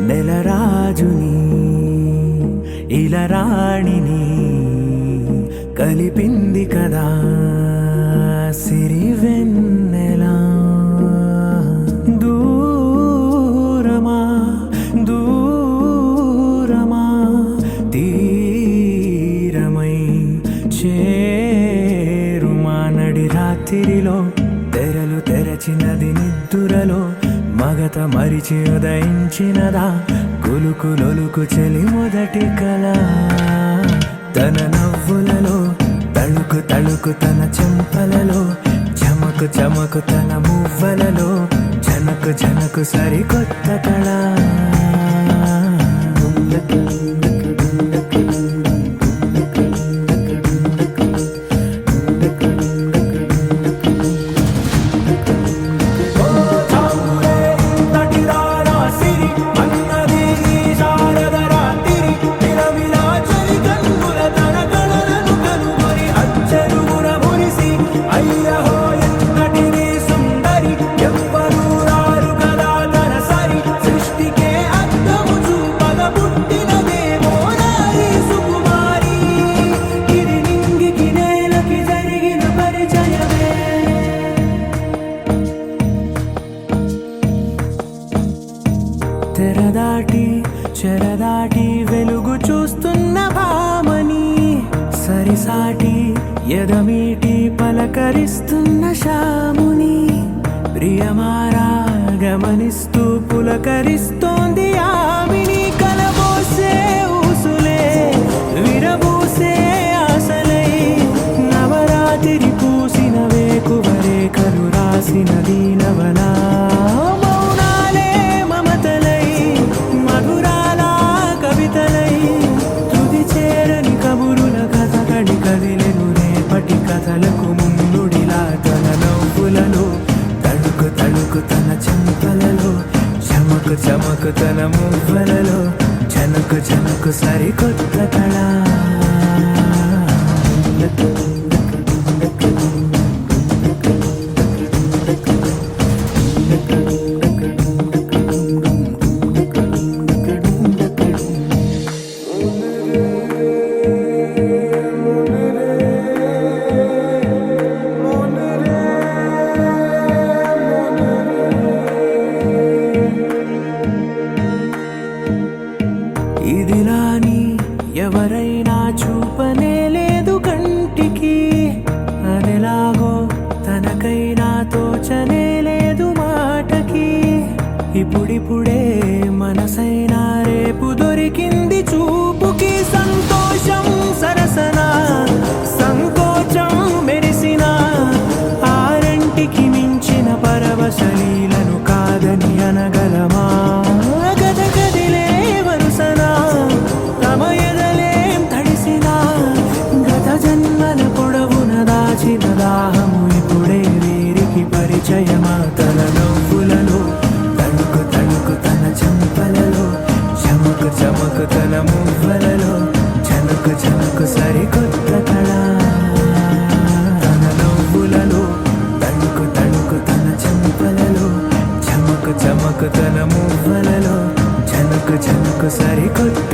నెలరాజుని ఇలరాణిని కలిపింది కదా సిరివెన్నెలా. దూరమా దూరమా తీరమై చేరుమా నడి రాత్రిలో తెరలు తెరచినది నిద్దురలో మగత మరిచి ఉదయించినదా కులుకులొలుకు చెలి మొదటి కళ. తన నవ్వులలో తళుకు తళుకు తన చెంపలలో చమకు చమకు తన మువ్వలలో జనకు జనకు సరికొత్త కళ. తెరదాటి చెరదాటి వెలుగు చూస్తున్న భామని సరిసాటి ఎదమీటి పలకరిస్తున్న శాముని ప్రియమారా గమనిస్తూ పులకరిస్తోంది ఆవిని. కలబోసే ఊసులే విరబూసే ఆశలై నవరాత్రి పూసిన వేకువరేఖలు రాసిన దీనవలా. కథలకు ముందుడిలా తన నవ్వులలో తళుకు తళుకు తన చెంపలలో చమకు చమకు తన మువ్వలలో జనకు జనకు సరికొత్త కళ. ఇదిలాని ఎవరైనా చూపనే లేదు కంటికి, అదెలాగో తనకైనా తోచనే లేదు మాటకి. ఇప్పుడిప్పుడే మనసైనా రేపు దొరికింది చూపుకి. సంతోషం సరసన సంకోచం మెరిసిన ఆరంటికి మించిన పరవశలీలను కాదని అనగలమా. దాహము ఇప్పుడే వీరికి పరిచయమా. తన నవ్వులలో తణుకు తణుకు తన చెంపలలో చమకు చమకు తన మువ్వలలో జనకు జనకు సరికొత్త కళ. తన నవ్వులలో తణుకు తణుకు తన చెంపలలో చమకు చమకు తన మువ్వలలో జనకు జనకు సరికొత్త